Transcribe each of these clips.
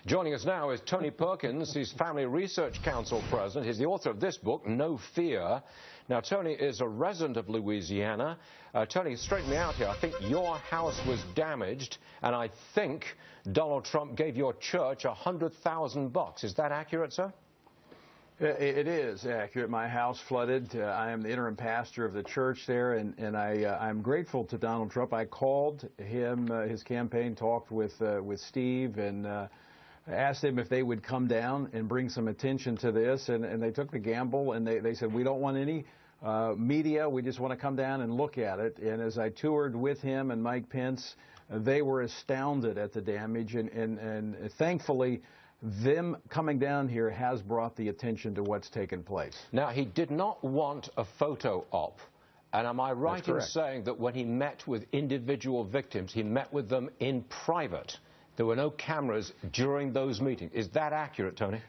Joining us now is Tony Perkins. He's Family Research Council president. He's the author of this book, No Fear. Now, Tony is a resident of Louisiana. Tony, straighten me out here. I think your house was damaged, and I think Donald Trump gave your church $100,000. Is that accurate, sir? It is accurate. My house flooded. I am the interim pastor of the church there, and I'm grateful to Donald Trump. I called him, his campaign, talked with Steve, and asked them if they would come down and bring some attention to this, and they took the gamble, and they said, we don't want any media, we just want to come down and look at it. And as I toured with him and Mike Pence, they were astounded at the damage, and thankfully, them coming down here has brought the attention to what's taken place. Now, he did not want a photo op. And am I right in saying that when he met with individual victims, he met with them in private? There were no cameras during those meetings. Is that accurate, Tony?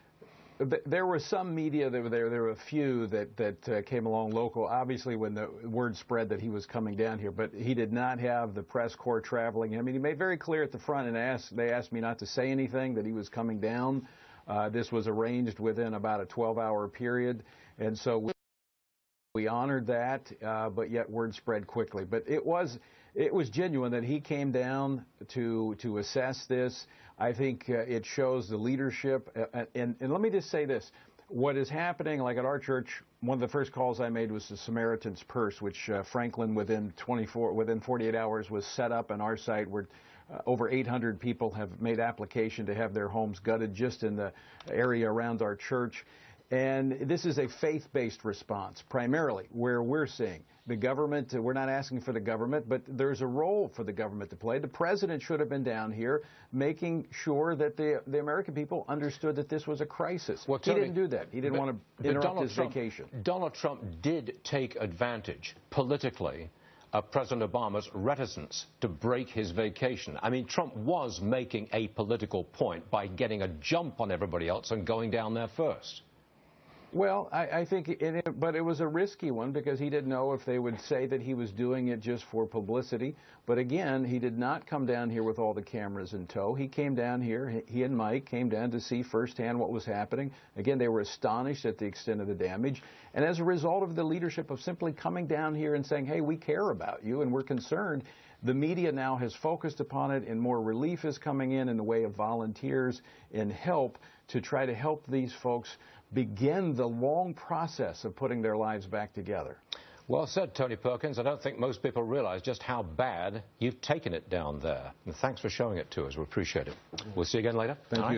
There were some media that were there. There were a few that came along local, obviously, when the word spread that he was coming down here. But he did not have the press corps traveling. I mean, he made very clear at the front, and they asked me not to say anything, that he was coming down. This was arranged within about a 12-hour period. And so we honored that, but yet word spread quickly. But it was genuine that he came down to assess this. I think it shows the leadership. And let me just say this. What is happening, like at our church, one of the first calls I made was the Samaritan's Purse, which Franklin, within 48 hours, was set up on our site where over 800 people have made application to have their homes gutted just in the area around our church. And this is a faith-based response, primarily, where we're seeing the government. We're not asking for the government, but there's a role for the government to play. The president should have been down here making sure that the American people understood that this was a crisis. Well, Tony, he didn't do that. He didn't want to interrupt his vacation. Donald Trump did take advantage politically of President Obama's reticence to break his vacation. I mean, Trump was making a political point by getting a jump on everybody else and going down there first. Well, I think, but it was a risky one because he didn't know if they would say that he was doing it just for publicity. But again, he did not come down here with all the cameras in tow. He came down here, he and Mike came down to see firsthand what was happening. Again, they were astonished at the extent of the damage. And as a result of the leadership of simply coming down here and saying, hey, we care about you and we're concerned, the media now has focused upon it, and more relief is coming in the way of volunteers and help to try to help these folks begin the long process of putting their lives back together. Well said, Tony Perkins. I don't think most people realize just how bad you've taken it down there. And thanks for showing it to us. We appreciate it. We'll see you again later. Thank you.